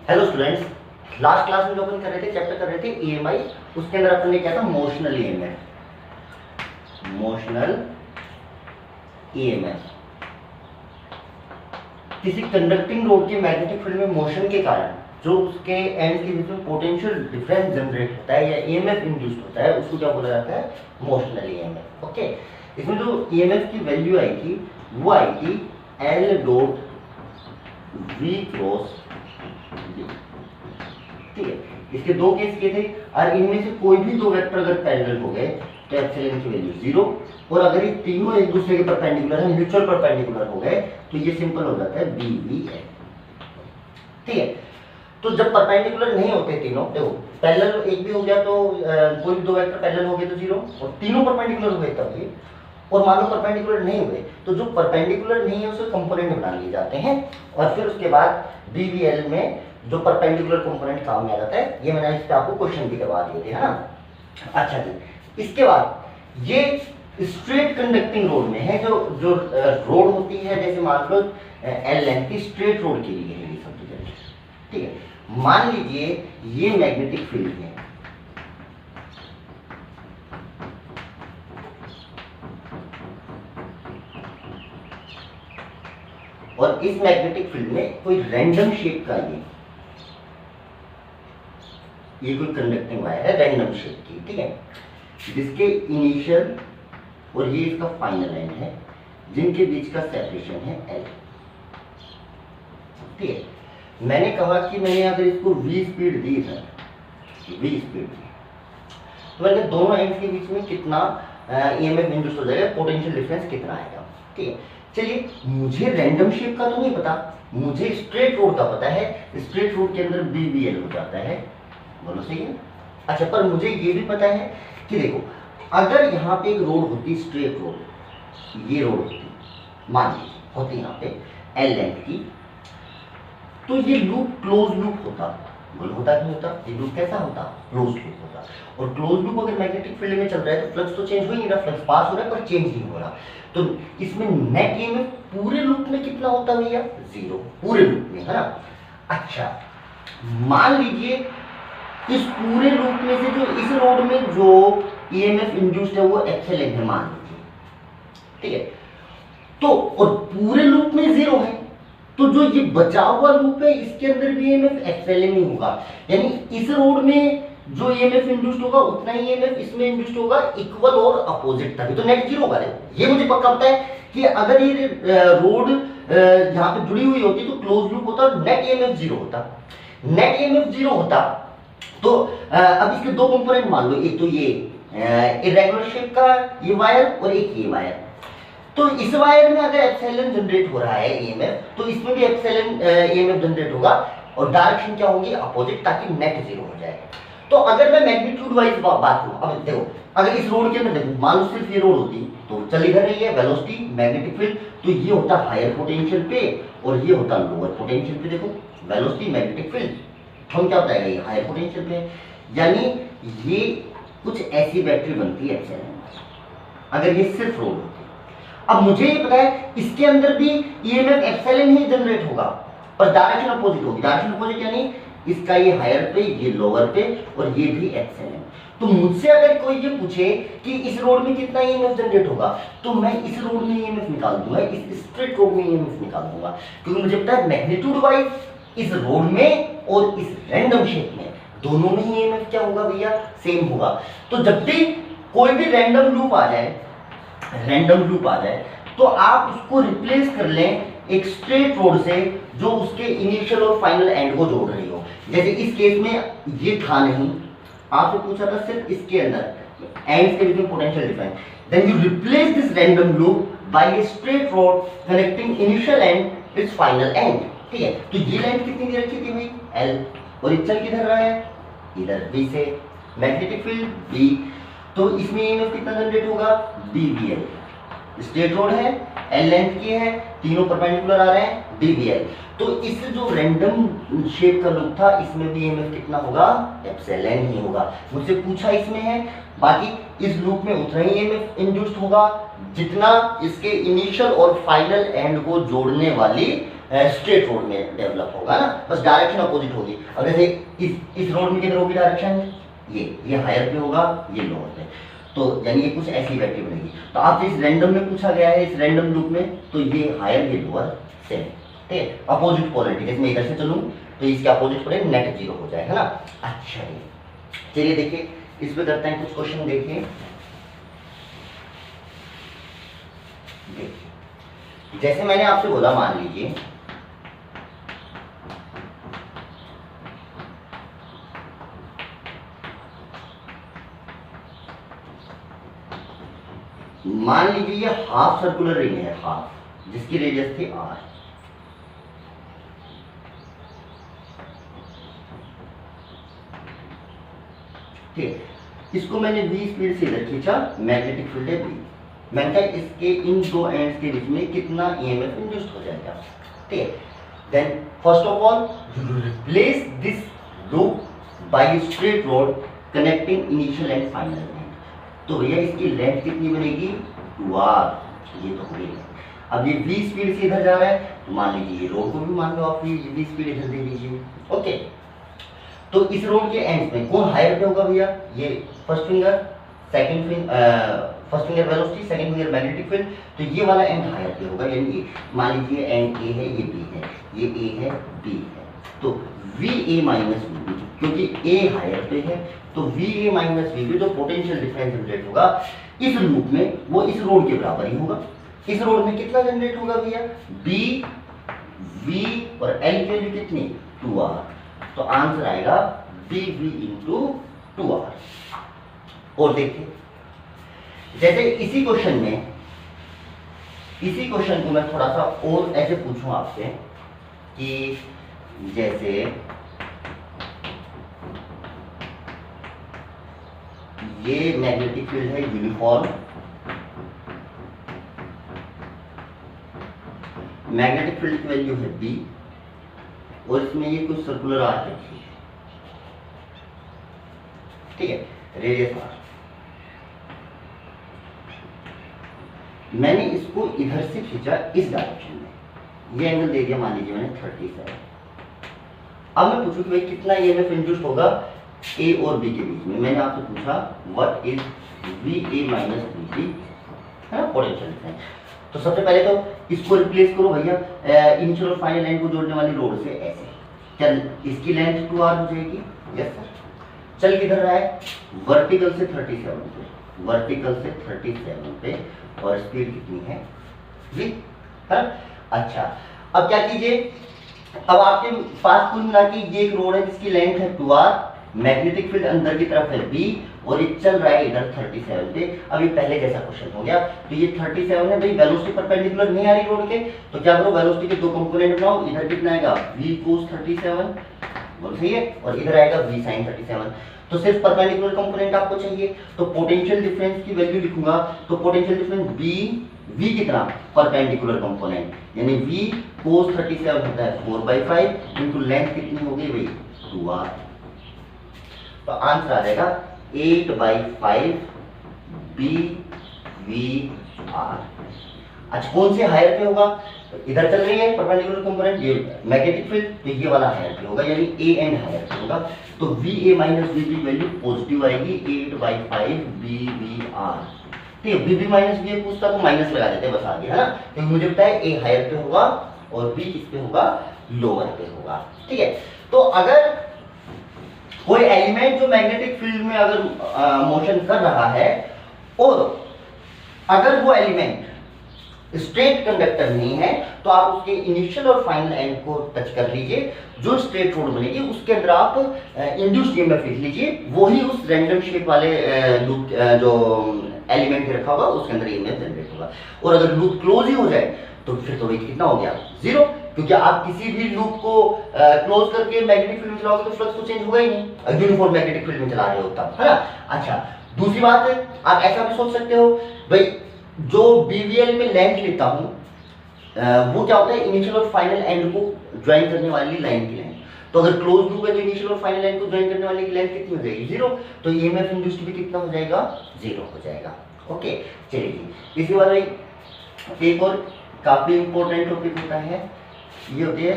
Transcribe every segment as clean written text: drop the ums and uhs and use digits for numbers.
Hello students, last class में जो अपन कर रहे थे चैप्टर कर रहे थे ईएमआई, उसके अंदर अपन ने क्या था मोशनल ईएमएफ। मोशनल ईएमएफ किसी कंडक्टिंग रोड के मैग्नेटिक फील्ड में मोशन के कारण जो उसके एंड के बीच में पोटेंशियल डिफरेंस जनरेट होता है या ईएमएफ इंड्यूस्ड होता है, उसको क्या बोला जाता है? Motional EMF. ओके, इसमें जो ईएमएफ की वैल्यू आई थी वो आई थी L dot V cross D. ठीक है, इसके दो केस किए थे और इनमें से कोई भी दो वेक्टर अगर पैरेलल हो गए तो एप्सिलॉन की वैल्यू 0, और अगर ये तीनों एक दूसरे के परपेंडिकुलर है, म्यूचुअल परपेंडिकुलर हो गए तो ये सिंपल हो जाता है BVL। ठीक है, तो जब परपेंडिकुलर नहीं होते तीनों, देखो पैरेलल एक भी हो गया तो कोई भी दो वेक्टर पैरेलल हो गए तो 0, और तीनों परपेंडिकुलर हो गए तब ये, और मान लो परपेंडिकुलर नहीं हुए तो जो परपेंडिकुलर नहीं है उसके कंपोनेंट बना लिए जाते हैं, और फिर उसके बाद BVL में जो परपेंडिकुलर कंपोनेंट काम में आ जाता है। ये मैंने इस पे आपको क्वेश्चन भी करवा दिए थे, है ना। अच्छा जी, इसके बाद ये स्ट्रेट कंडक्टिंग रोड में है, जो जो रोड होती है, जैसे मान लो L लेंथ की स्ट्रेट रोड के लिए है ये सब चीजें। ठीक है, मान लीजिए ये मैग्नेटिक फील्ड है, और इस मैग्नेटिक फील्ड में कोई रैंडम शेप का ये कोई कंडक्टिंग वायर है रैंडम शेप की। ठीक है, जिसके इनिशियल और ये इसका फाइनल एंड है, जिनके बीच का सेपरेशन है L। ठीक है, मैंने कहा कि मैंने अगर इसको V स्पीड दी है, V स्पीड दी, तो मैंने दोनों एंड के बीच में कितना ईएमएफ इंड्यूस हो जाएगा, पोटेंशियल डिफरेंस कितना आएगा। ठीक है, चलिए मुझे रैंडम शेप का तो नहीं पता, मुझे स्ट्रेट रोड का पता है। स्ट्रेट रोड के अंदर BVL हो जाता है, बोलो सही है। अच्छा, पर मुझे ये भी पता है कि देखो अगर यहाँ पे एक रोड होती स्ट्रेट रोड, ये रोड होती, मान लीजिए होती यहाँ पे L लेंथ की, तो ये लूप क्लोज लूप होता, बोलो होता कि नहीं होता? ये लूप कैसा होता? क्लोज लूप होता। और क्लोज लूप अगर मैग्नेटिक फील्ड में चल रहा है तो फ्लक्स तो चेंज हो ही नहीं रहा, फ्लक्स पास हो रहा है पर चेंज नहीं हो रहा। तो इसमें नेट ईएमएफ पूरे लूप में कितना होता भैया? 0 पूरे लूप में, है ना। अच्छा, मान लीजिए इस पूरे लूप में से जो इस रोड में जो ईएमएफ इंड्यूस्ड है वो एप्सिलॉन है, मान लीजिए। ठीक है, तो और पूरे लूप में 0 है, तो जो ये बचा हुआ लूप है इसके अंदर भी ईएमएफ एप्सिलॉन ही होगा। यानी इस रोड में जो ईएमएफ इंड्यूस्ड होगा उतना ही ईएमएफ इसमें इंड्यूस्ड होगा, इक्वल और अपोजिट, तभी तो नेट 0 होगा। ये मुझे पक्का पता है कि अगर ये रोड यहाँ पे जुड़ी हुई होती तो क्लोज लूप होता, नेट ईएमएफ 0 होता। नेट ईएमएफ 0 होता तो अब इसके दो कंपोनेंट मान लो, एक तो ये इरेगुलर शेप का ये वायर और एक ये वायर। तो इस वायर में अगर एप्सिलॉन जनरेट हो रहा है ईएमएफ, तो इसमें भी एप्सिलॉन ईएमएफ जनरेट होगा, और डायरेक्शन क्या होगी? अपोजिट, ताकि नेट 0 हो जाए। तो अगर मैं मैग्नीट्यूड वाइज बात करूं, अब देखो अगर इस रोड के अंदर देखो, मान लो सिर्फ ये रोड होती तो चल इधर रही है वेलोसिटी मैग्नेटिक फील्ड, तो ये होता हायर पोटेंशियल पे और ये होता लोअर पोटेंशियल पे। देखो वेलोसिटी मैग्नेटिक फील्ड, हम क्या बताएगा ये हायर पोटेंशियल पे, यानी ये कुछ ऐसी बैटरी बनती है एप्सिलॉन अगर ये सिर्फ रोड होती। अब मुझे ये पता है इसके अंदर भी ईएमएफ एप्सिलॉन ही जनरेट होगा, पर डायरेक्शन अपोजिट होगी। डायरेक्शन अपोजिट यानी इसका ये हायर पे ये लोअर पे और ये भी एप्सिलॉन। तो मुझसे अगर कोई ये पूछे कि इस रोड में कितना ईएमएफ जनरेट होगा, तो मैं इस रोड में ईएमएफ निकाल दूंगा, इस स्ट्रेट रोड में ईएमएफ निकाल दूंगा, क्योंकि मुझे पता है मैग्नीट्यूड वाइज इस रोड में और इस रैंडम शेप में दोनों में ही ईएमएफ क्या होगा भैया? सेम होगा। तो जब भी कोई भी रैंडम लूप आ जाए तो आप उसको रिप्लेस कर लें एक स्ट्रेट रोड से जो उसके इनिशियल और फाइनल एंड को जोड़ रही हो। जैसे इस केस में ये था नहीं, आपसे पूछा था सिर्फ इसके अंदर एंड्स के बीच में potential difference, then you replace this random loop by a straight rod connecting initial end with final end. ठीक है, तो ये लाइन कितनी दे रखी थी भाई? L, और ये चल किधर रहा है? इधर B से, मैग्नेटिक फील्ड B, तो इसमें ईएमएफ कितना जनरेट होगा? BVL। स्ट्रेट रोड है, L लेंथ की है, तीनों परपेंडिकुलर आ रहे हैं, BVL। तो इस जो रैंडम शेप का लूप था इसमें भी ईएमएफ कितना होगा? एप्सिलॉन ही होगा। मुझसे पूछा इसमें है, बाकी इस लूप में उतना ही ईएमएफ इंड्यूस्ड होगा जितना इसके इनिशियल और फाइनल एंड को जोड़ने वाली स्ट्रेट रोड में डेवलप होगा ना, बस डायरेक्शन अपोजिट होगी। अब जैसे इस रोड में किधर होगी डायरेक्शन, ये हायर पे होगा, ये लोअर पे, तो यानी ये कुछ ऐसी वैल्यू बनेगी। तो आपसे इस रैंडम में पूछा गया है, इस रैंडम लूप में, तो ये हायर ये लोअर सेम, ठीक है, अपोजिट पोलैरिटी। जैसे मैं इधर से चलूँ तो इसके अपोजिट पड़े नेट जीरो हो जाएगा ना। अच्छा जी, चलिए देखिए इस पे करते हैं कुछ क्वेश्चन। देखिए जैसे मैंने आपसे बोला, मान लीजिए ये हाफ सर्कुलर रिंग है, हाफ, जिसकी रेडियस थी r, ठीक, इसको मैंने v स्पीड से इधर खींचा, मैग्नेटिक फील्ड है v, मैंने कहा इसके इन दो एंड्स के बीच में कितना ईएमएफ इंड्यूस्ड हो जाएगा, ठीक है। Then first of all replace this loop by straight rod connecting initial end final end. तो भैया इसकी लेंथ कितनी बनेगी, 2r, ये तो हो गई। अब ये v स्पीड से इधर जा रहा है, तो मान लीजिए ये रोड को भी मान लो आप, v स्पीड इधर दे दीजिए, ओके। तो इस रोड के एंड में कौन हायर पे होगा भैया, ये first finger, second finger, first finger velocity, second finger magnetic field, तो ये वाला एंड हायर पे होगा, यानी ये मान लीजिए एंड ए है, ये बी है, ये ए है, बी है, तो V A minus V B, क्योंकि ए हायर पे है, तो V A minus V B जो पोटेंशियल डिफरेंस जनरेट होगा इस लूप में, वो इस रोड के बराबर ही होगा। इस रोड में कितना जनरेट होगा भैया, बी, वी और एल की वैल्यू कितनी, 2r, तो आंसर आएगा बी वी इंटू 2r। और देखिए जैसे इसी क्वेश्चन को मैं थोड़ा सा और ऐसे पूछूं आपसे कि जैसे ये मैग्नेटिक फील्ड है यूनिफॉर्म, मैग्नेटिक फील्ड की वैल्यू है बी, और इसमें ये कुछ सर्कुलर आर्क रखी है, ठीक है, रेडियस आर। मैंने इसको इधर से खींचा इस डायरेक्शन में, ये एंगल दे दिया मान लीजिए मैंने 37। अब मैं पूछूं कि भाई कितना ईएमएफ इंड्यूस्ड होगा ए और बी के बीच में। मैंने आपसे पूछा what is V A minus V B, है ना, पोटेंशियल डिफरेंस। तो सबसे पहले तो इसको रिप्लेस करो भैया इनिशियल और फाइनल लाइन को जोड़ने वाली रोड से, ऐसे चल, इसकी लेंथ 2r हो जाएगी, यस सर। चल किधर रहा है, वर्टिकल से 37 पे, वर्टिकल से 37 पे, और स्पीड कितनी है v, है। अच्छा अब क्या कीजिए, अब आपके पास कुल मिला के ये एक रोड है जिसकी लेंथ है 2r, मैग्नेटिक फील्ड अंदर की तरफ है b, और ये चल रहा है इधर 37 पे। अब ये पहले जैसा क्वेश्चन हो गया, तो ये 37 है भाई, वेलोसिटी परपेंडिकुलर नहीं आ रही रोड के, तो क्या करो वेलोसिटी के दो कंपोनेंट बनाओ, इधर कितना आएगा v cos 37, बोल सही है, और इधर आएगा v sin 37। तो सिर्फ परपेंडिकुलर कंपोनेंट आपको चाहिए, तो पोटेंशियल डिफरेंस की वैल्यू लिखूंगा, तो पोटेंशियल डिफरेंस b, v कितना, परपेंडिकुलर कंपोनेंट, यानी v cos 37 होता है 4/5 इनटू लेंथ कितनी हो गई भाई 2r, तो आंसर आ जाएगा 8/5 b v r। अच्छा कौन से हायर पे होगा, तो इधर चल रही है परपेंडिकुलर कंपोनेंट, ये मैग्नेटिक फील्ड, तो ये वाला हायर पे होगा, यानी ए एंड हायर पे होगा, तो V A minus V B value positive आएगी 8/5 बी वी आर, ठीक है। बी बी माइनस वी पूछता तो माइनस लगा देते बस आगे, है ना, क्योंकि मुझे पता है ए हायर पे होगा और बी किस पे होगा, लोअर पे होगा, ठीक है। तो अगर कोई एलिमेंट जो मैग्नेटिक फील्ड में अगर मोशन कर रहा है, और अगर वो एलिमेंट स्ट्रेट कंडक्टर नहीं है, तो आप उसके इनिशियल और फाइनल एंड को टच कर लीजिए, जो स्ट्रेट रोड बनेगी उसके अंदर आप इंड्यूस्ड ईएमएफ लिख लीजिए, वही उस रैंडम शेप वाले लूप जो एलिमेंट रखा होगा उसके अंदर ईएमएफ जनरेट होगा। और अगर लूप क्लोज ही हो जाए तो फिर तो कितना हो गया, जीरो, क्योंकि आप किसी भी लूप को क्लोज करके मैग्नेटिक फील्ड में चलाओगे तो फ्लक्स तो चेंज होगा ही नहीं, यूनिफॉर्म मैग्नेटिक फील्ड में चला रहे हो तब, है ना। अच्छा दूसरी बात है, आप ऐसा भी सोच सकते हो भाई, जो बीवीएल में लेंथ लेता हूं वो क्या होता है, इनिशियल और फाइनल एंड को ज्वाइन करने वाली लाइन की लेंथ, तो अगर क्लोज लूप है तो इनिशियल और फाइनल एंड को ज्वाइन करने वाली की लेंथ कितनी हो जाएगी, जीरो, तो ईएमएफ इंड्यूस्ड भी कितना हो जाएगा, जीरो हो जाएगा, ओके। चलिए इसके बाद एक और काफी इंपॉर्टेंट टॉपिक होता है ये होती है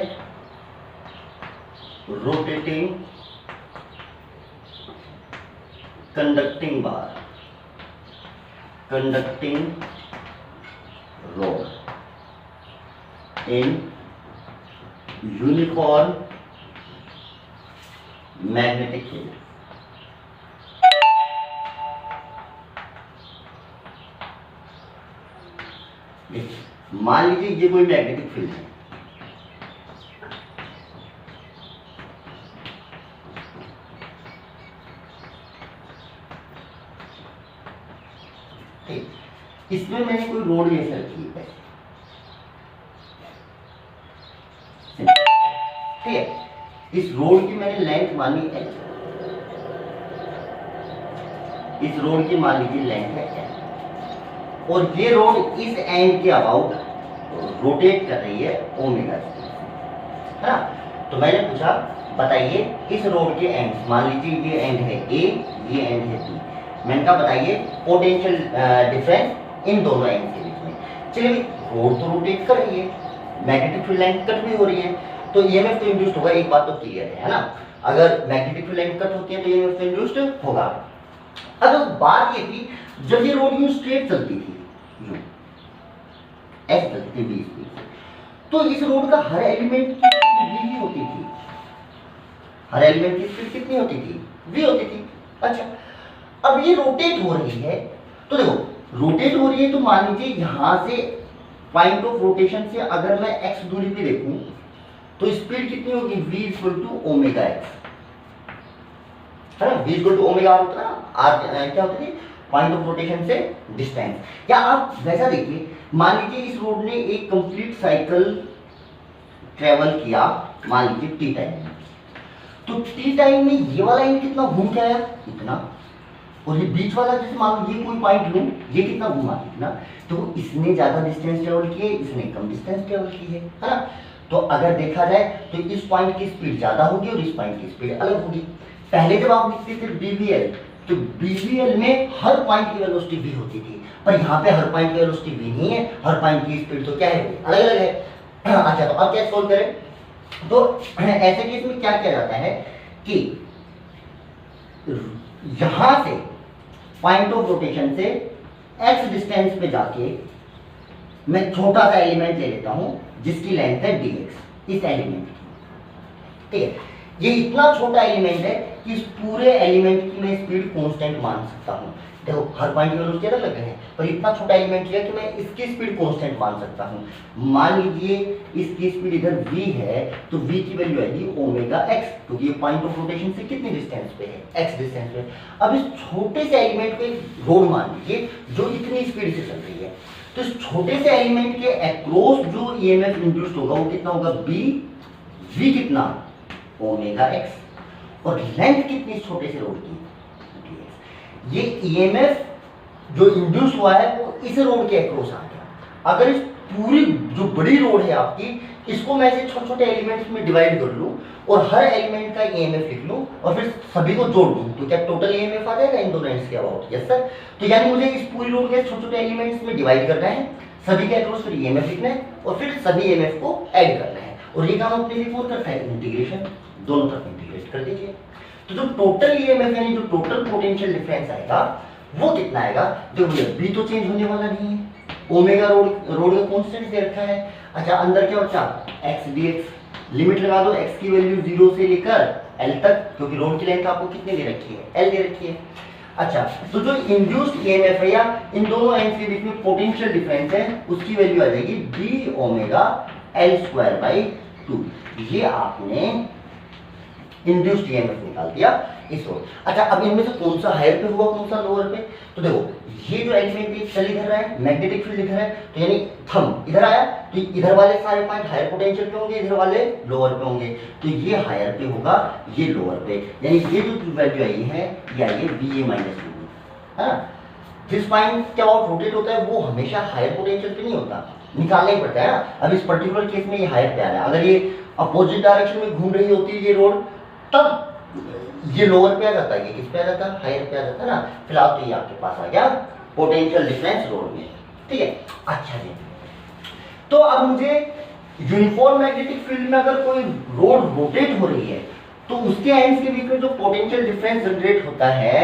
rotating conducting bar, conducting rod in uniform magnetic field। मान लीजिए ये कोई मैग्नेटिक फील्ड है, ठीक, इसमें मैंने कोई रोड ऐसे रखी है, ठीक है, इस रोड की मैंने लेंथ मानी h, इस रोड की मान लीजिए लेंथ है l, और ये रोड इस एंड के अबाउट रोटेट कर रही है ओमेगा से, है ना। तो मैंने पूछा बताइए इस रोड के एंड, मान लीजिए ये एंड है A, ये एंड है B, मैंने कहा बताइए पोटेंशियल डिफरेंस इन दोनों एंड के बीच में। चलिए रोड तो रोटेट कर रही है, मैग्नेटिक फील्ड लाइन कट भी हो रही है, तो ईएमएफ तो इंड्यूस्ड होगा, एक बात तो क्लियर है ना। अगर मैग्नेटिक फील्ड लाइन कट होती है तो ईएमएफ तो इंड्यूस्ड होगा। अब बात ये थी जब ये रोड यूं स्ट्रेट चलती थी, यूं ऐसे चलती थी 20 स्पीड से, तो इस रोड का हर एलिमेंट की स्पीड v ही होती थी, हर एलिमेंट की स्पीड कितनी होती थी, v होती थी। अच्छा अब ये रोटेट हो रही है, तो देखो रोटेट हो रही है तो मान लीजिए यहां से पॉइंट ऑफ रोटेशन से अगर मैं x दूरी पे देखूं तो स्पीड कितनी होगी, v equal to omega x, है ना। v equal to omega r होता है ना, r क्या होती थी, पॉइंट ऑफ रोटेशन से डिस्टेंस। या आप वैसा देखिए, मान लीजिए इस रोड ने एक कंप्लीट साइकिल ट्रेवल किया, मान लीजिए टी टाइम में, तो टी टाइम में ये वाला लाइन कितना घूम के आया, इतना, और ये बीच वाला जैसे मान लो ये कोई पॉइंट लूं, ये कितना घुमा, इतना, तो इसने ज्यादा डिस्टेंस ट्रेवल की है, इसने कम डिस्टेंस ट्रेवल की है ना। तो अगर देखा जाए तो इस पॉइंट की स्पीड ज्यादा होगी और इस पॉइंट की स्पीड अलग होगी। पहले जब आप लिखते थे बीवीएल, तो बीवीएल में हर पॉइंट की वेलोसिटी v होती थी, पर यहाँ पे हर पॉइंट की वेलोसिटी v नहीं है, हर पॉइंट की स्पीड तो क्या है, अलग अलग है। अच्छा तो अब क्या सोल्व करें, तो ऐसे केस में क्या किया जाता है कि यहां से पॉइंट ऑफ रोटेशन से x डिस्टेंस पे जाके मैं छोटा सा एलिमेंट ले लेता हूं जिसकी लेंथ है dx, इस एलिमेंट की, ठीक है। ये इतना छोटा एलिमेंट है कि इस पूरे एलिमेंट की मैं स्पीड कांस्टेंट मान सकता हूं। देखो हर पॉइंट की वेलोसिटी अलग अलग है, पर इतना छोटा एलिमेंट लिया कि मैं इसकी स्पीड कांस्टेंट मान सकता हूं। मान लीजिए इसकी स्पीड इधर v है, तो v की वैल्यू आएगी ओमेगा x, क्योंकि ये पॉइंट ऑफ रोटेशन से कितनी डिस्टेंस पे है, x डिस्टेंस पे। अब इस छोटे से एलिमेंट को एक रोड मान लीजिए जो इतनी स्पीड से चल रही है, तो इस छोटे से एलिमेंट के अक्रॉस जो ईएमएफ इंड्यूस्ड होगा वो कितना होगा, v कितना, ओमेगा x, और लेंथ कितनी इस छोटे से रोड की, dx। ये ईएमएफ जो इंड्यूस हुआ है वो इस रोड के अक्रॉस आ गया। अगर इस पूरी जो बड़ी रोड है आपकी, इसको मैं ऐसे छोटे छोटे एलिमेंट्स में डिवाइड कर लूं और हर एलिमेंट का ईएमएफ लिख लूं और फिर सभी को जोड़ दूं, तो क्या टोटल ईएमएफ आ जाएगा इन दोनों एंड्स के अबाउट, यस सर। तो यानी मुझे इस पूरी रोड के छोटे छोटे एलिमेंट्स में डिवाइड करना है, सभी के अक्रॉस फिर ईएमएफ लिखना है और फिर सभी ईएमएफ को ऐड करना है, और ये काम अपने लिए कौन करता है, इंटीग्रेशन, दोनों तरफ इंटीग्रेट कर दीजिए। तो जो टोटल ईएमएफ यानी जो टोटल पोटेंशियल डिफरेंस आएगा वो कितना आएगा, जो b तो चेंज होने वाला नहीं है, ओमेगा रोड का कांस्टेंट दे रखा है। अच्छा अंदर क्या बचा, x dx, लिमिट लगा दो x की वैल्यू 0 से लेकर l तक, क्योंकि रोड की लेंथ आपको कितनी दे रखी है, l दे रखी है। अच्छा तो जो इंड्यूस्ड ईएमएफ है या इन दोनों एंड्स के बीच में पोटेंशियल डिफरेंस है, उसकी वैल्यू आ जाएगी b omega l square by 2। ये आपने इंड्यूस्ड ईएमएफ निकाल दिया इस रोड। अच्छा अब इनमें से कौन सा हायर पे हुआ कौन सा लोअर पे, तो देखो ये जो एलिमेंट ये चल इधर रहा है, मैग्नेटिक फील्ड इधर है, तो यानी थंब इधर आया तो इधर वाले सारे पॉइंट हायर पोटेंशियल पे होंगे, इधर वाले लोअर पे होंगे, तो ये हायर पे होगा, ये लोअर पे, यानी ये जो वैल्यू आई है ये आई है VA माइनस है ना। जिस पॉइंट क्या रोटेट होता है वो हमेशा हायर पोटेंशियल पे नहीं होता, निकालना ही पड़ता है ना। अब इस पर्टिकुलर केस में ये हायर पे आ रहा है, अगर ये अपोजिट डायरेक्शन में घूम रही होती है ये रोड, तब ये लोअर पे आ जाता है, ये किस पे आ जाता है, हायर पे आ जाता है ना। फिलहाल तो ये आपके पास आ गया पोटेंशियल डिफरेंस रोड में, ठीक है। अच्छा जी, तो अब मुझे यूनिफॉर्म मैग्नेटिक फील्ड में अगर कोई रोड रोटेट हो रही है तो उसके एंड्स के बीच में जो पोटेंशियल डिफरेंस जनरेट होता है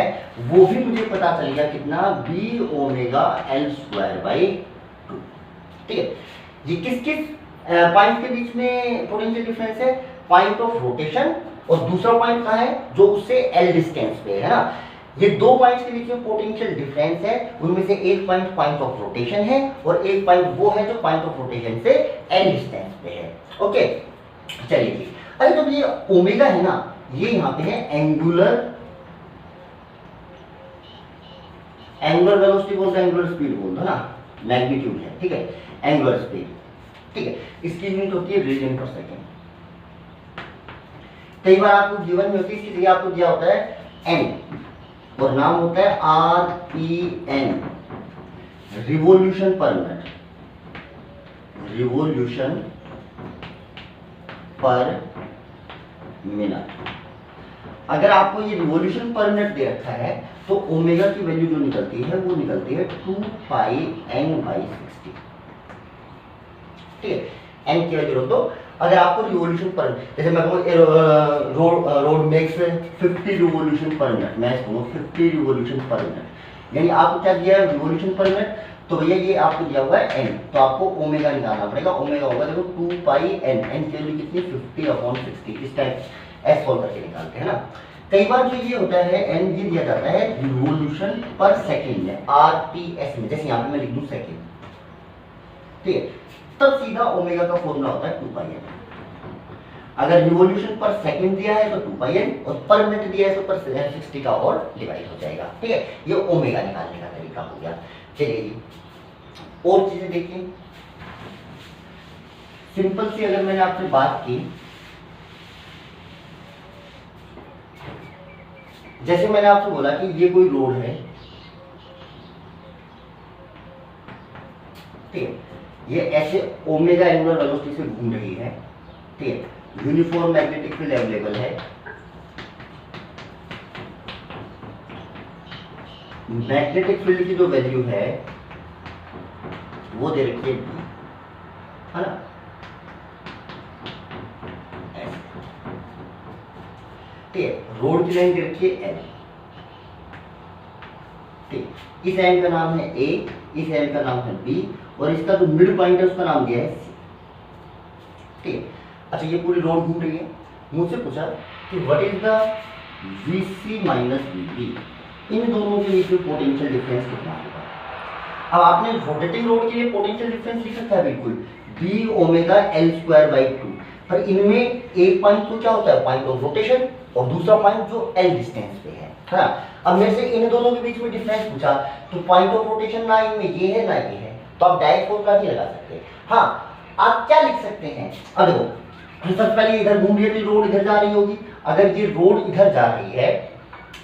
वो भी मुझे पता चल गया कितना, B omega L square by 2। ठीक है, ये किस किस पॉइंट के बीच में पोटेंशियल डिफरेंस है? पॉइंट ऑफ रोटेशन, और दूसरा पॉइंट कहाँ है? जो उससे एल डिस्टेंस पे है ना। ये दो पॉइंट्स के बीच में पोटेंशियल डिफरेंस है, उनमें से एक पॉइंट पॉइंट ऑफ रोटेशन है और एक पॉइंट वो है जो पॉइंट ऑफ रोटेशन से एल डिस्टेंस पे है। ओके, चलिए जी। अरे जब ये ओमेगा है ना, ये यहाँ पे है एंगुलर वेलोसिटी बोलते हैं, एंगुलर स्पीड बोलते हैं ना, मैग्नीट्यूड है, ठीक है, एंगुलर स्पीड, ठीक है। इसकी यूनिट होती है रेडियन पर सेकेंड। कई बार आपको गिवन में होती है, इसकी जगह आपको दिया होता है एन और नाम होता है RPN, revolution per minute, revolution per minute. अगर आपको ये रिवोल्यूशन पर मिनट दे रखा है तो ओमेगा की वैल्यू जो निकलती है वो निकलती है 2πn/60। ठीक है, एन की वैल्यू रख दो। अगर आपको रिवोल्यूशन पर, जैसे मैं कहूँ road makes 50 revolution per minute, मैं इसको 50 रिवोल्यूशन पर मिनट, यानी आपको क्या दिया है रिवोल्यूशन पर मिनट, तो भैया ये आपको दिया हुआ है एन, तो आपको ओमेगा निकालना पड़ेगा। ओमेगा होगा देखो 2πn, एन की वैल्यू कितनी 50/60, इस टाइप एस सॉल्व करके निकालते हैं ना। कई बार जो ये होता है एन, ये दिया जाता है रिवोल्यूशन पर सेकेंड में, RPS में, जैसे यहाँ पे मैं लिख दूं सेकेंड, ठीक है, तब सीधा ओमेगा का फॉर्मूला होता है 2πn। अगर रिवोल्यूशन पर सेकंड दिया है तो 2πn, और पर मिनट दिया है तो पर 60 का और डिवाइड हो जाएगा। ठीक है, ये ओमेगा निकालने का तरीका हो गया। चलिए जी, और चीजें देखिए। सिंपल सी अगर मैंने आपसे बात की, जैसे मैंने आपसे बोला कि ये कोई रोड है, ठीक है, ये ऐसे ओमेगा एंगुलर वेलोसिटी से घूम रही है, ठीक है, यूनिफॉर्म मैग्नेटिक फील्ड अवेलेबल है, मैग्नेटिक फील्ड की जो वैल्यू है वो दे रखी है B, है ना, ठीक है, रोड की लाइन दे रखी है L, ठीक, इस एंड का नाम है A, इस एंड का नाम है B, और इसका जो मिड पॉइंट है उसका नाम दिया है C। ठीक है, अच्छा ये पूरी रोड घूम रही है, मुझसे पूछा कि what is the VC minus VB, इन दोनों के बीच में पोटेंशियल डिफरेंस कितना होगा। अब आपने रोटेटिंग रोड के लिए पोटेंशियल डिफरेंस लिख रखा है बिल्कुल, B omega L square by 2, पर इनमें एक पॉइंट तो क्या होता है पॉइंट ऑफ रोटेशन, और दूसरा पॉइंट जो L डिस्टेंस पे है ना। अब मेरे से इन दोनों के बीच में डिफरेंस पूछा, तो पॉइंट ऑफ रोटेशन ना इनमें ये है ना ये है, तो आप डायरेक्ट फॉर्मूला नहीं लगा सकते। हाँ, आप क्या लिख सकते हैं, अब देखो सबसे पहले इधर घूम रही है तो रोड इधर जा रही होगी, अगर ये रोड इधर जा रही है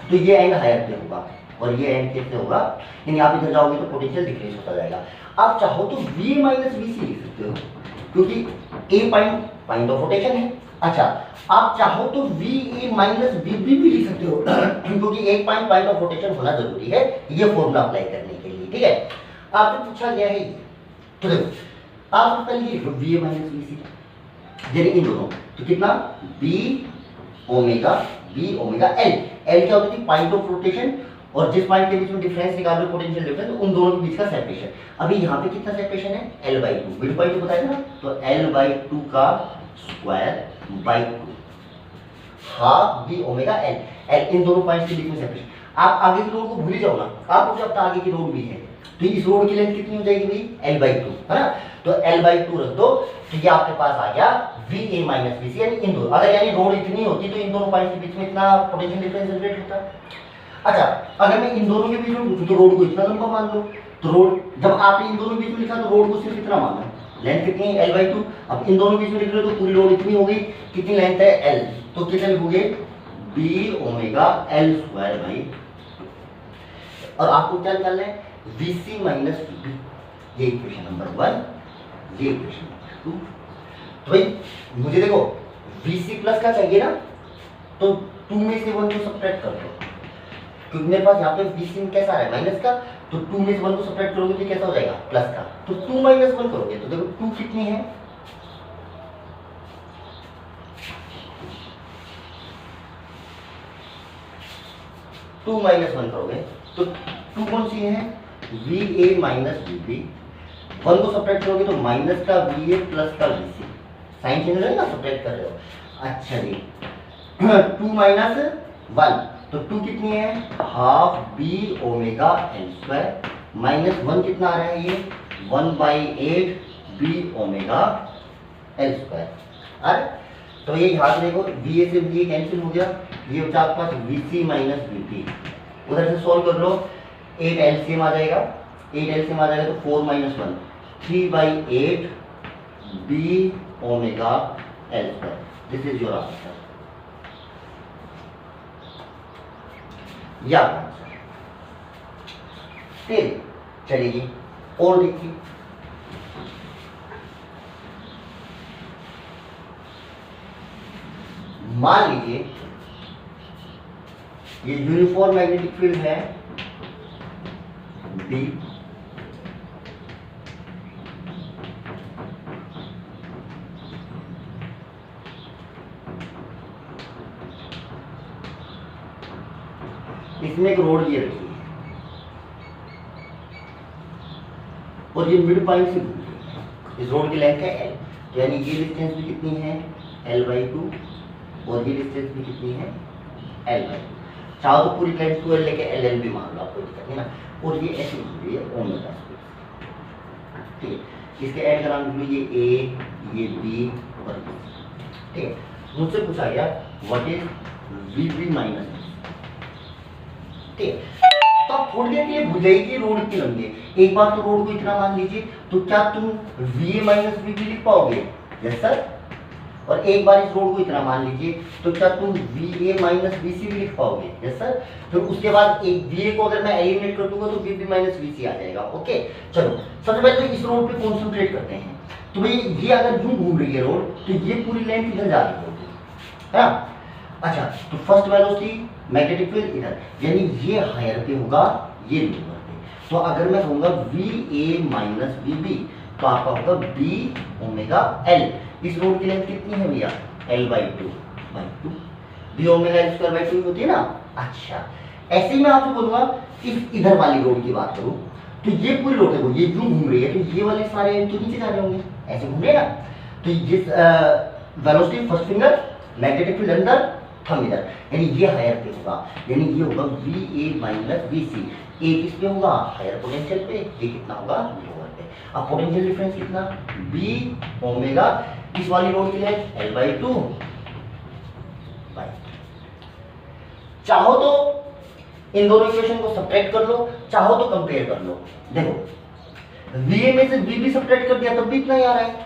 तो ये एंड हायर पे होगा और ये एंड कितने होगा, यानी आप इधर जाओगे तो पोटेंशियल डिक्रीज होता जाएगा। आप चाहो तो V माइनस VC लिख सकते हो, क्योंकि A पॉइंट ऑफ रोटेशन है। अच्छा, आप चाहो तो VA माइनस VB भी लिख सकते हो, क्योंकि एक पॉइंट ऑफ रोटेशन होना जरूरी है ये फॉर्मूला अप्लाई करने के लिए। ठीक है, आपसे पूछा गया है ये, तो देखो आप पहले लिखो VA माइनस VC, यानी इन दोनों, तो कितना B ओमेगा L, L क्या होती थी पॉइंट ऑफ रोटेशन, और जिस पॉइंट के बीच में डिफरेंस निकाल लो पोटेंशियल डिफरेंस, तो उन दोनों के बीच का सेपरेशन। अभी यहाँ पे कितना सेपरेशन है L/2, मिड पॉइंट तो बताया ना, तो L/2 का square by 2, half B omega L, इन दोनों पॉइंट्स के बीच में सेपरेशन। आप आगे की रोड को भूल ही जाओ ना, आपको जब तक आगे की रोड भी है, तो इस रोड की लेंथ कितनी हो जाएगी भाई L/2, है ना, तो L/2 रख दो, तो ये आपके पास आ गया VA माइनस VC, यानी इन दोनों, अगर यानी रोड इतनी होती तो इन दोनों पॉइंट्स के बीच में इतना पोटेंशियल डिफरेंस जनरेट होता। अच्छा, अगर मैं इन दोनों के बीच में पूछूं तो रोड को इतना लंबा मान लो, तो रोड जब आपने इन दोनों के बीच में लिखा तो रोड को सिर्फ इतना माना, लेंथ कितनी है L/2, अब इन दोनों के बीच में लिख रहे हो तो पूरी रोड इतनी हो गई, कितनी लेंथ है L, तो कितने लिखोगे B omega L square by, और आपको क्या निकालना है VC माइनस VB, ये इक्वेशन नंबर 1, ये इक्वेशन नंबर 2। तो भाई मुझे देखो VC प्लस का चाहिए ना, तो 2 में से 1 को सब्ट्रैक्ट कर दो, क्योंकि मेरे पास यहाँ पे VC में कैसा है माइनस का, तो 2 में से 1 को सब्ट्रैक्ट करोगे तो कैसा हो जाएगा प्लस का, तो 2 - 1 करोगे तो देखो 2 कितनी है 2 माइनस 1 करोगे तो 2 कौन सी है, VA माइनस VB, 1 को सब्ट्रैक्ट करोगे तो माइनस का VA प्लस का VC, साइन चेंज है ना, सब्ट्रैक्ट कर रहे हो। अच्छा जी 2 माइनस 1 तो 2 कितनी है, half B omega L square, minus 1 कितना आ रहा है ये 1/8 B ओमेगा L स्क्वायर। अरे तो ये यहाँ से देखो VA से VA कैंसिल हो गया, ये बचा आपके पास VC माइनस VP, उधर से सॉल्व कर लो, 8 LCM आ जाएगा, 8 LCM आ जाएगा तो 4 minus 1 3/8 B omega L square, this is your answer, या आंसर। फिर चलिए और देखिए, मान लीजिए ये यूनिफॉर्म मैग्नेटिक फील्ड है B, इसमें एक रोड ये रखी है और ये मिड पॉइंट से घूम रही है, इस रोड की लेंथ है L, यानी ये डिस्टेंस भी कितनी है L/2 और ये डिस्टेंस भी कितनी है L/2, चाहो तो पूरी लेंथ 2L लेके LL भी मान लो, आपको दिक्कत है ना, और ये ऐसे घूम रही है ओमेगा स्पीड, ठीक है। इसके ऐड कराने के लिए ये A ये B और B, ठीक है। मुझसे पूछा गया व्हाट इज VB माइनस, ठीक है। तो आप थोड़ी देर के लिए भूल जाइए कि रोड इतनी लंबी है, एक बार तो रोड को इतना मान लीजिए, तो क्या तुम VA माइनस VB लिख पाओगे, यस सर, और एक बार इस रोड को इतना मान लीजिए तो क्या तुम VA माइनस VC भी लिख पाओगे, यस सर। फिर उसके बाद एक VA को अगर मैं एलिमिनेट कर दूंगा तो VB माइनस VC आ जाएगा, ओके। चलो सबसे पहले तो इस रोड पे कॉन्सेंट्रेट करते हैं, तो भाई ये अगर यूं घूम रही है रोड तो ये पूरी लेंथ इधर जा रही होगी, है ना। अच्छा तो फर्स्ट वेलोसिटी मैग्नेटिक फील्ड इधर, यानी ये हायर पे होगा ये लोअर पे, तो अगर मैं कहूंगा VA माइनस VB तो आपका होगा B ओमेगा L, इस रोड की लेंथ कितनी है भैया L/2 B omega L square by 2 होती है ना। अच्छा ऐसे ही मैं आपको बोलूंगा इस इधर वाली रोड की बात करूं तो ये पूरी रोड देखो ये यूं घूम रही है, तो ये वाले सारे एंड तो नीचे जा रहे होंगे, ऐसे घूम रहे ना, तो जिस velocity first finger magnetic field अंदर थंब इधर, यानी ये हायर पे होगा, यानी ये होगा VA माइनस VC, A किस पे होगा हायर पोटेंशियल पे, ये कितना होगा लोअर पे। अब पोटेंशियल डिफरेंस कितना B ओमेगा इस वाली रोड की लेंथ L/2, चाहो तो इन दोनों इक्वेशन को सब्ट्रैक्ट कर लो, चाहो तो कंपेयर कर लो। देखो VA में से VB सब्ट्रैक्ट कर दिया तब भी इतना ही आ रहा है,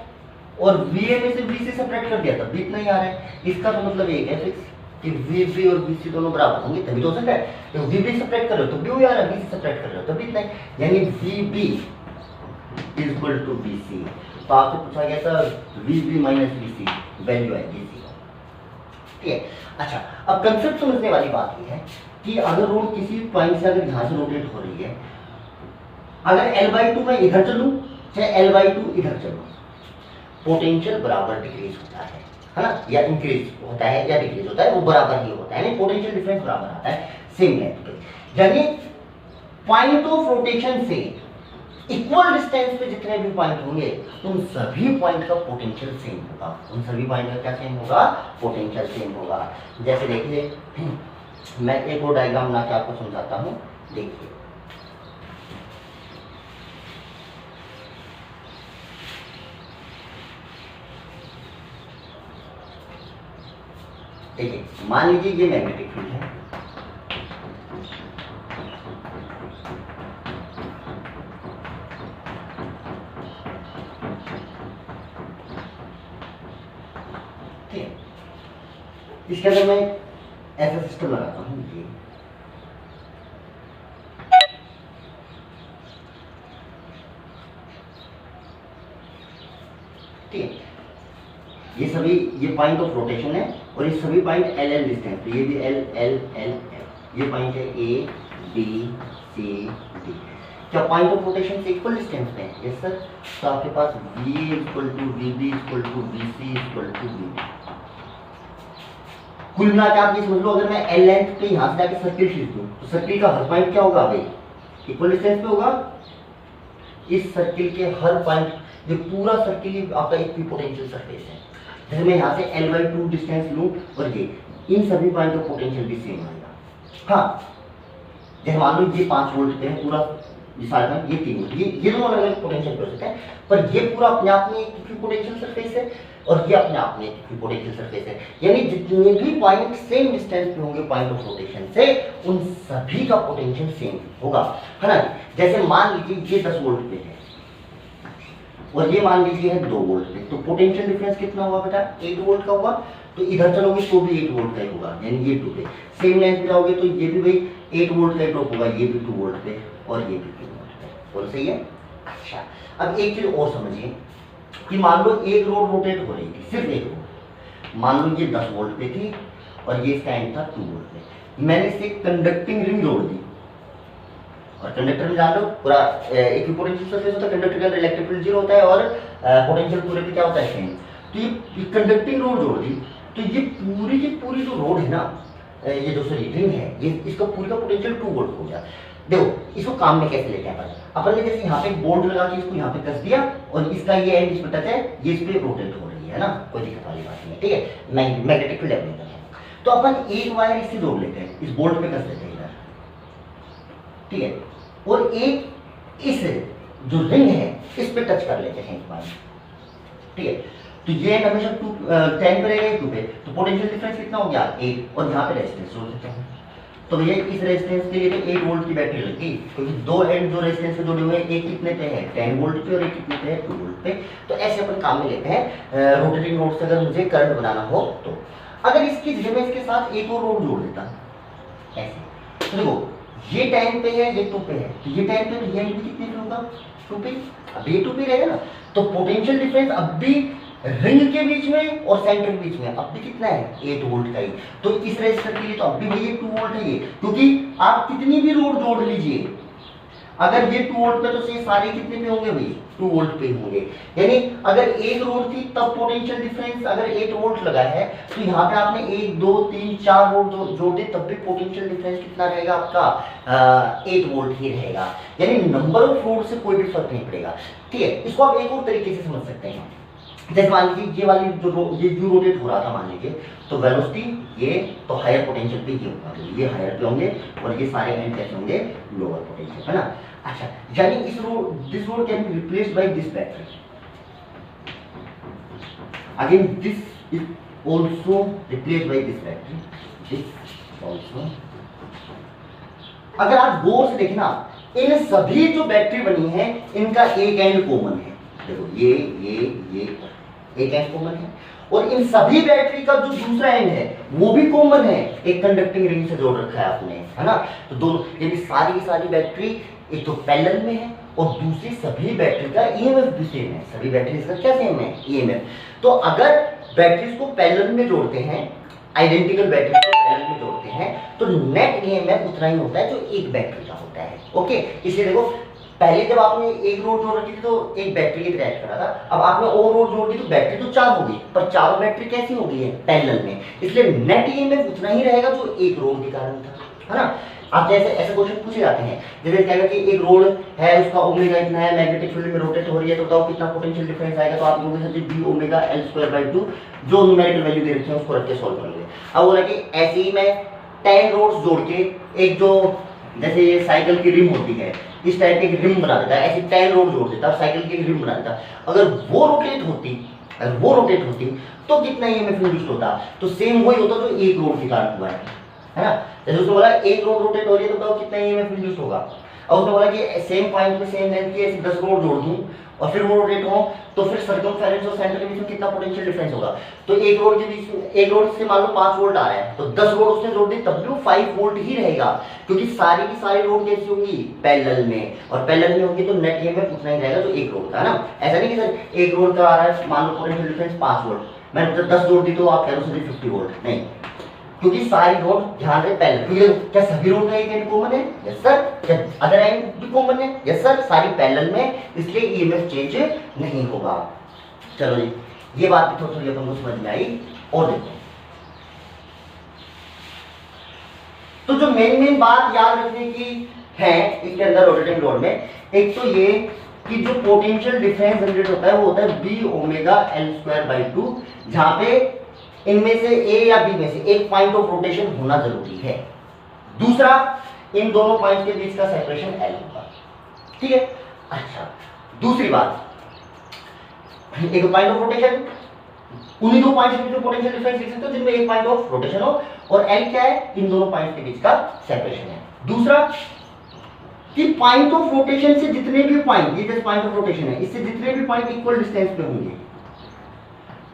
और VA में से VC सब्ट्रैक्ट कर दिया तब भी इतना ही आ रहा है, इसका तो मतलब एक है फिक्स कि VB और VC दोनों बराबर होंगे तभी तो हो सकता है। तो VB सब्ट्रैक्ट कर रहे हो तो भी वही आ रहा है, VC सब्ट्रैक्ट कर रहे हो तब भी इतना ही, यानी VB is equal to VC। तो आपसे पूछा गया था VB माइनस VC वैल्यू आएगी इसी का, ठीक है। अच्छा अब कंसेप्ट समझने वाली बात ये है कि अगर रोड किसी पॉइंट से अगर यहाँ से रोटेट हो रही है, अगर L/2 मैं इधर चलूं चाहे L/2 इधर चलूं, पोटेंशियल बराबर डिक्रीज होता है ना, या इंक्रीज होता है या डिक्रीज होता है, वो बराबर ही होता है, यानी पोटेंशियल डिफरेंस बराबर आता है सेम लेंथ पे, यानी पॉइंट ऑफ रोटेशन से इक्वल डिस्टेंस पे जितने भी पॉइंट होंगे उन सभी पॉइंट का पोटेंशियल सेम होगा, उन सभी पॉइंट का क्या सेम होगा, पोटेंशियल सेम होगा। जैसे देखिए मैं एक और डायग्राम बना के आपको समझाता हूँ, देखिए देखिए मान लीजिए ये मैग्नेटिक फील्ड है, ठीक है। इसके अंदर मैं ऐसा सिस्टम लगाता हूँ, ये ठीक है, ये सभी ये पॉइंट ऑफ रोटेशन है और ये सभी पॉइंट LL डिस्टेंस पे, ये भी L, ये पॉइंट है A B C D, क्या पॉइंट ऑफ रोटेशन से इक्वल डिस्टेंस पे है, यस सर। तो आपके पास VA equal to VB equal to VC equal to VD, कुल मिला के आप ये समझ लो, अगर मैं एल लेंथ पे यहाँ से जाके सर्किल खींच दूँ तो सर्किल का हर पॉइंट क्या होगा भाई, इक्वल डिस्टेंस पे होगा। इस सर्किल के हर पॉइंट, ये पूरा सर्किल आपका इक्विपोटेंशियल सरफेस है। जैसे मैं यहाँ से L/2 डिस्टेंस लूँ और ये इन सभी पॉइंट का पोटेंशियल भी सेम आएगा। हाँ, जैसे मान लो ये 5 वोल्ट पे है पूरा, ये सारे में ये 3 वोल्ट, ये दोनों अलग अलग पोटेंशियल पे हो सकते हैं, पर ये पूरा अपने आप में एक इक्विपोटेंशियल सरफेस है और ये अपने आप में एक इक्विपोटेंशियल सरफेस है। यानी जितने भी पॉइंट सेम डिस्टेंस पे होंगे पॉइंट ऑफ रोटेशन से, उन सभी का पोटेंशियल सेम होगा, है ना। जैसे मान लीजिए ये 10 वोल्ट पे है और ये मान लीजिए है 2 वोल्ट पे, तो पोटेंशियल डिफरेंस कितना हुआ बेटा, 8 वोल्ट का हुआ। तो इधर चलोगे तो भी 8 वोल्ट का ही होगा, यानी ये 2 पे। सेम लेंथ पे जाओगे तो ये भी भाई 8 वोल्ट का ही ड्रॉप होगा, ये भी 2 वोल्ट पे और ये भी 2 वोल्ट पे। बोल सही है। अच्छा, अब एक चीज और समझिए कि मान लो एक रोड रोटेट हो रही थी, सिर्फ एक रोड, मान लो ये 10 वोल्ट पे थी और ये स्टैंड था 2 वोल्ट पे। मैंने इसे कंडक्टिंग रिंग जोड़ दी, और कंडक्टर में जान लो पूरा इक्विपोटेंशियल सरफेस होता है, कंडक्टर के अंदर इलेक्ट्रिक फील्ड 0 होता है और पोटेंशियल पूरे पे क्या होता है, सेम। तो ये कंडक्टिंग रोड जोड़ दी, तो ये पूरी की पूरी जो रोड है ना, ये जो सॉरी रिंग है, ये इसका पूरी का पोटेंशियल 2 वोल्ट हो गया। देखो इसको काम में कैसे लेके आए अपन ने, जैसे यहाँ पे बोल्ट लगा के इसको यहाँ पे कस दिया और इसका ये एंड इस पे टच है, ये इस पे रोटेट हो रही है ना, कोई दिक्कत वाली बात नहीं है, ठीक है। मैग्नेटिक फील्ड है। तो अपन एक वायर इससे जोड़ लेते हैं, इस बोल्ट पे कस देते हैं इधर, ठीक है, और एक इस जो रिंग है इस पे टच कर लेते हैं, ठीक है। तो ये एंड हमेशा 10 पे रहेगा, 2 पे, तो पोटेंशियल डिफरेंस कितना हो गया, 8, और यहाँ पे रेजिस्टेंस जोड़ देते हैं। तो ये इस रेजिस्टेंस के लिए तो 8 वोल्ट की बैटरी लगी, क्योंकि दो एंड जो रेजिस्टेंस से जुड़े हुए हैं, एक कितने पे है 10 वोल्ट पे और एक कितने पे है 2 वोल्ट पे। तो ऐसे अपन काम में लेते हैं रोटेटिंग रोड से अगर मुझे करंट बनाना हो तो। अगर इसकी जगह में इसके साथ एक और रोड जोड़ देता ऐसे, तो देखो ये 10 पे है, ये 2 पे है, तो ये 10 पे, तो ये भी कितने पे होगा, 2 पे। अब ये 2 पे रहेगा ना, तो पोटेंशियल डिफरेंस अब भी रिंग के बीच में और सेंटर के बीच में अब भी कितना है, 8 वोल्ट का ही। तो इस रेजिस्टर के लिए तो अब भी भाई ये 2 वोल्ट है ये, क्योंकि आप कितनी भी रोड जोड़ लीजिए, अगर ये 2 वोल्ट पे तो ये सारे कितने पे होंगे भाई, 2 वोल्ट पे होंगे। यानी अगर एक रोड थी तब पोटेंशियल डिफरेंस अगर 8 वोल्ट लगा है, तो यहाँ पे आपने 1 2 3 4 रोड जोड़ दी, तब भी पोटेंशियल डिफरेंस कितना रहेगा आपका, 8 वोल्ट ही रहेगा। यानी नंबर ऑफ रोड से कोई भी फर्क नहीं पड़ेगा, ठीक है। इसको आप एक और तरीके से समझ सकते हैं, जैसे मान लीजिए ये वाली ये जो रोटेट हो रहा था मान लीजिए, तो वेलोसिटी ये तो हायर पोटेंशियल पे ये होगा, ये हायर पे होंगे और ये सारे एंड कैसे होंगे, लोअर पोटेंशियल, है ना। अच्छा, यानी इस road this road can be replaced by this battery, again this is also replaced by this battery, this also. अगर आप गौर से देखना, इन सभी जो बैटरी बनी है इनका एक एंड कॉमन है, देखो ये एक एंड कॉमन है, और इन सभी बैटरी का जो दूसरा एंड है वो भी कॉमन है, एक कंडक्टिंग रिंग से जोड़ रखा है आपने, है ना। तो दोनों यानी सारी की सारी बैटरी एक तो पैरेलल में है और दूसरी सभी बैटरी का ईएमएफ भी सेम है, सभी बैटरी का क्या सेम है, ईएमएफ। तो अगर बैटरीज को पैरेलल में जोड़ते हैं, आइडेंटिकल बैटरी को पैरेलल में जोड़ते हैं, तो नेट ईएमएफ उतना ही होता है जो एक बैटरी का होता है, ओके। इसलिए देखो पहले जब आपने एक रोड जोड़ रखी थी तो एक बैटरी इंटरेक्ट करा था, अब आपने और रोड जोड़ दी तो बैटरी तो 4 होगी, पर चारों बैटरी कैसी हो गई है, पैरेलल में, इसलिए नेट ईएमएफ उतना ही रहेगा जो एक रोड के कारण था, है ना। आप जैसे ऐसे क्वेश्चन पूछे जाते हैं, जैसे कहेगा कि एक रोड है उसका ओमेगा इतना है, मैग्नेटिक फील्ड में रोटेट हो रही है, तो बताओ कितना पोटेंशियल डिफरेंस आएगा, तो आप लोगों के साथ d ओमेगा L²/2 जो न्यूमेरिकल वैल्यू दे रखी है उसको रख के सॉल्व कर लोगे। अब बोला कि ऐसे ही मैं 10 रोड्स जोड़ के एक जो जैसे ये साइकिल की रिम होती है, इस टाइप की रिम बना देता है, ऐसी 10 रोड जोड़ देता है, साइकिल की रिम बना देता। अगर वो रोटेट होती तो कितना ईएमएफ इंड्यूस होता, तो सेम वही होता जो एक रोड के कारण हुआ है ना। जैसे उसने बोला एक रोड रोटेट हो रही है तो बताओ कितना ईएमएफ इंड्यूस होगा, और उसने बोला कि सेम पॉइंट में सेम लेंथ की ऐसी 10 रोड जोड़ दूं और फिर वो रोटेट हो, तो फिर सर्कमफेरेंस और सेंटर के बीच में कितना पोटेंशियल डिफरेंस होगा। तो एक रोड के बीच में, एक रोड से मान लो 5 वोल्ट आ रहा है, तो 10 रोड उसने जोड़ दी तब भी वो 5 वोल्ट ही रहेगा, क्योंकि सारी की सारी रोड कैसी होंगी, पैरेलल में, और पैरेलल में होंगी तो नेट ईएमएफ उतना ही रहेगा जो एक रोड का, है ना। ऐसा नहीं कि सर एक रोड का आ रहा है मान लो पोटेंशियल डिफरेंस 5 वोल्ट, मैंने 10 जोड़ दी तो आप कह रहे हो 50 वोल्ट, नहीं, क्योंकि सारी रोड ध्यान रहे पैरेलल। क्या सभी रोड का एक एंड कॉमन है, यस सर। क्या अदर एंड भी कॉमन है, यस सर। सारी पैरेलल में, इसलिए ईएमएफ चेंज नहीं होगा। चलो जी, ये बात भी थोड़ी अपन को समझ में आई। और देखो मेन बात याद रखने की है इसके अंदर रोटेटिंग रॉड में, एक तो ये कि जो पोटेंशियल डिफरेंस जनरेट होता है वो होता है B omega L square by 2, जहां पे इनमें से ए या बी में से एक पॉइंट ऑफ रोटेशन होना जरूरी है। दूसरा, इन दोनों पॉइंट्स के बीच का सेपरेशन एल होगा। ठीक है। अच्छा, दूसरी बात, एक पॉइंट ऑफ रोटेशन, उन्हीं दो पॉइंट्स के बीच में पोटेंशियल डिफरेंस लिख सकते हो जिनमें एक पॉइंट ऑफ रोटेशन हो, और एल क्या है, इन दोनों पॉइंट्स के बीच का सेपरेशन है। दूसरा कि पॉइंट ऑफ रोटेशन से जितने भी पॉइंट, ये जैसे पॉइंट ऑफ रोटेशन है, इससे जितने भी पॉइंट इक्वल डिस्टेंस पे होंगे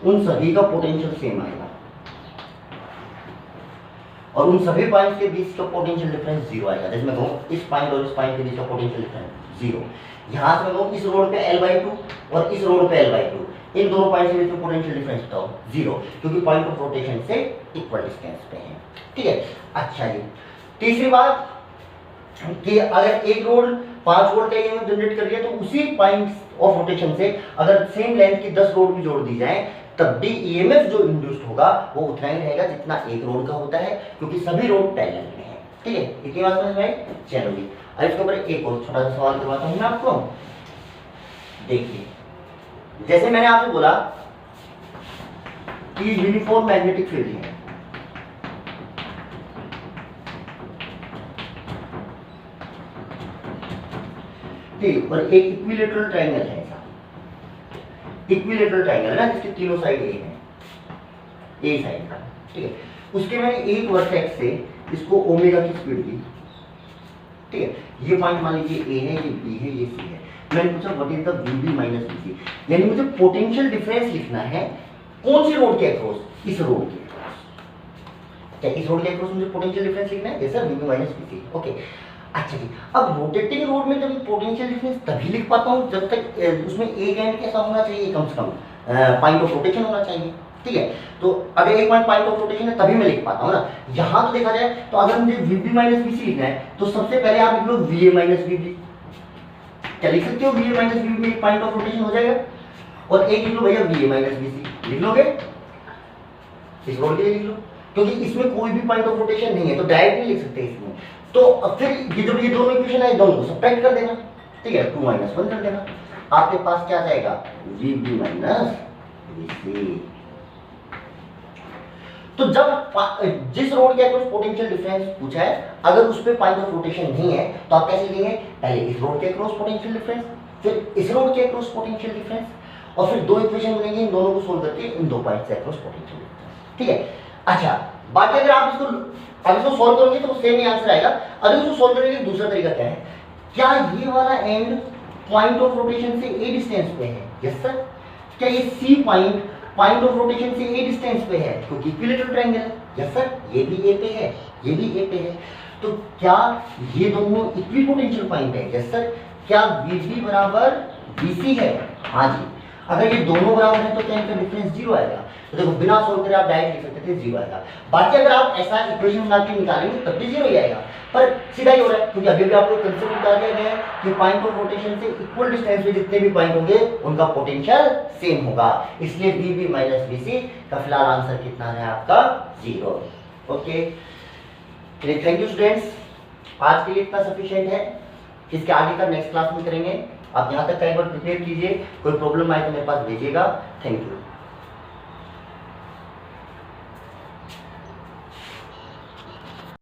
उन सभी का पोटेंशियल सेम आएगा, और उन सभी पॉइंट्स के बीच का पोटेंशियल डिफरेंस जीरो आएगा। जैसे मैं कहूँ इस पॉइंट और इस पॉइंट के बीच का पोटेंशियल डिफरेंस जीरो, यहां से मैं कहूँ इस रोड पे L/2 और इस रोड पे L/2, इन दोनों पॉइंट्स के बीच में पोटेंशियल डिफरेंस बताओ जीरो, क्योंकि पॉइंट ऑफ रोटेशन से इक्वल डिस्टेंस पे है। ठीक है। अच्छा जी, तीसरी बात कि अगर एक रोड 5 वोल्ट का ईएमएफ जनरेट कर रही है तो उसी पॉइंट ऑफ रोटेशन से अगर सेम लेंथ की 10 रोड भी जोड़ दी जाए तब भी ईएमएफ जो इंड्यूस्ड होगा वो उतना ही रहेगा जितना एक रोड का होता है, क्योंकि सभी रोड पैरेलल में है। ठीक है, इतनी बात समझ में आई? चलो जी, अब इसके ऊपर एक और छोटा सा सवाल करवाता हूं मैं आपको। देखिए, जैसे मैंने आपसे बोला कि यूनिफॉर्म मैग्नेटिक फील्ड है, ठीक, और एक इक्विलेटरल ट्रायंगल है, इक्विलेटरल ट्रायंगल है ना, जिसके तीनों साइड ए है, ए साइड का। ठीक है, उसके मैंने एक वर्टेक्स से इसको ओमेगा की स्पीड दी। ठीक है, ये पॉइंट मान लीजिए ए है, ये बी है, ये सी है। मैंने पूछा what is the VB minus VC, यानी मुझे पोटेंशियल डिफरेंस लिखना है कौन सी रोड के अक्रॉस, इस रोड के अक्रॉस। क्या इस रोड के अक्रॉस मुझे पोटेंशियल डिफरेंस लिखना है? Yes sir, VB minus VC. Okay, अच्छा जी, अब रोटेटिंग रोड में जब पोटेंशियल डिफरेंस तभी लिख पाता हूँ जब तक उसमें एक एंड कैसा होना चाहिए, कम से कम पॉइंट ऑफ रोटेशन होना चाहिए। ठीक है, तो अगर एक पॉइंट ऑफ रोटेशन है तभी मैं लिख पाता हूँ ना। यहाँ तो देखा जाए तो अगर मुझे वीबी माइनस वीसी लिखना है तो सबसे पहले आप लिख लो वीए माइनस वीबी। क्या लिख सकते हो? वीए माइनस वीबी में एक पॉइंट ऑफ रोटेशन हो जाएगा, और एक लिख लो भैया वीए माइनस वीसी। लिख लोगे? इस रोड के लिए लिख लो, क्योंकि इसमें कोई भी पॉइंट ऑफ रोटेशन नहीं है तो डायरेक्ट नहीं लिख सकते इसमें। तो फिर ये जब ये दोनों इक्वेशन है, दोनों को सब्ट्रैक्ट कर देना। ठीक है, 2 - 1 कर देना, आपके पास क्या जाएगा, वीबी माइनस वीसी। तो जब जिस रोड के अक्रॉस पोटेंशियल डिफरेंस पूछा है, अगर उस पे पॉइंट ऑफ रोटेशन नहीं है तो आप कैसे लेंगे, पहले इस रोड के अक्रॉस पोटेंशियल डिफरेंस, फिर इस रोड के अक्रॉस पोटेंशियल डिफरेंस, और फिर दो इक्वेशन बनेंगे, इन दोनों को सोल्व करके इन दो पॉइंट से अक्रॉस पोटेंशियल डिफरेंस। ठीक है। अच्छा, बाकी अगर आप इसको सॉल्व करोगे तो सेम ही आंसर आएगा। अगर इसको सॉल्व करने का दूसरा तरीका क्या है, क्या ये वाला एंड पॉइंट ऑफ रोटेशन से ए डिस्टेंस पे है? Yes sir. क्या ये C point point of rotation से ए डिस्टेंस पे है, क्योंकि इक्विलेटरल ट्रायंगल है? यस सर, ये भी ए पे है, ये भी ए पे है। तो क्या ये दोनों इक्विपोटेंशियल पॉइंट है? Yes sir. क्या VB बराबर VC है? हाँ जी। अगर ये दोनों बराबर है तो क्या इनका डिफरेंस जीरो आएगा? तो देखो, बिना सोल्व करे आप डायरेक्ट लिख सकते थे जीरो आएगा। बाकी अगर आप ऐसा इक्वेशन बना के निकालेंगे तब भी जीरो ही आएगा, पर सीधा ही हो रहा है, क्योंकि अभी भी आपको कंसेप्ट बता दिया गया है कि पॉइंट ऑफ रोटेशन से इक्वल डिस्टेंस पे जितने भी पॉइंट होंगे उनका पोटेंशियल सेम होगा, इसलिए VB माइनस VC का फिलहाल आंसर कितना है आपका, zero. Okay, thank you students, आज के लिए इतना सफिशिएंट है। इसके आगे का नेक्स्ट क्लास में करेंगे। आप यहाँ तक का एक बार प्रिपेयर कीजिए, कोई प्रॉब्लम आए तो मेरे पास भेजिएगा। Thank you.